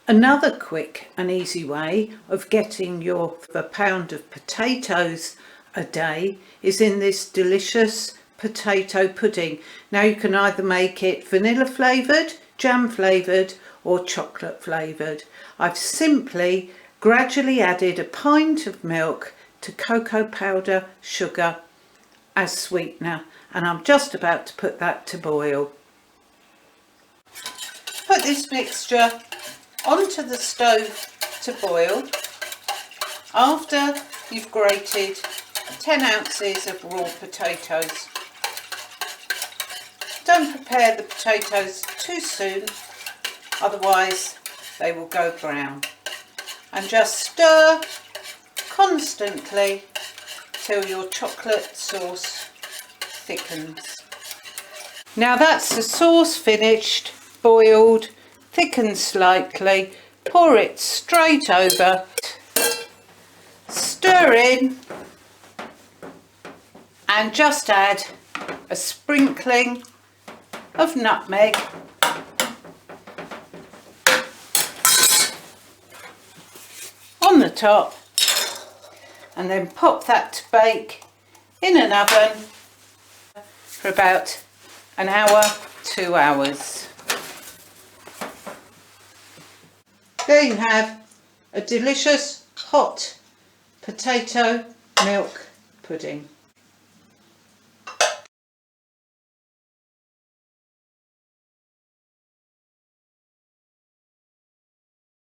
Another quick and easy way of getting your £1 of potatoes a day is in this delicious potato pudding. Now you can either make it vanilla flavoured, jam flavoured or chocolate flavoured. I've simply gradually added a pint of milk to cocoa powder, sugar as sweetener, and I'm just about to put that to boil. Put this mixture onto the stove to boil after you've grated 10 ounces of raw potatoes. Don't prepare the potatoes too soon, otherwise they will go brown. And just stir constantly till your chocolate sauce thickens. Now that's the sauce finished, boiled, thickened slightly. Pour it straight over, stir in and just add a sprinkling of nutmeg on the top, and then pop that to bake in an oven for about an hour, 2 hours. There you have a delicious hot potato milk pudding.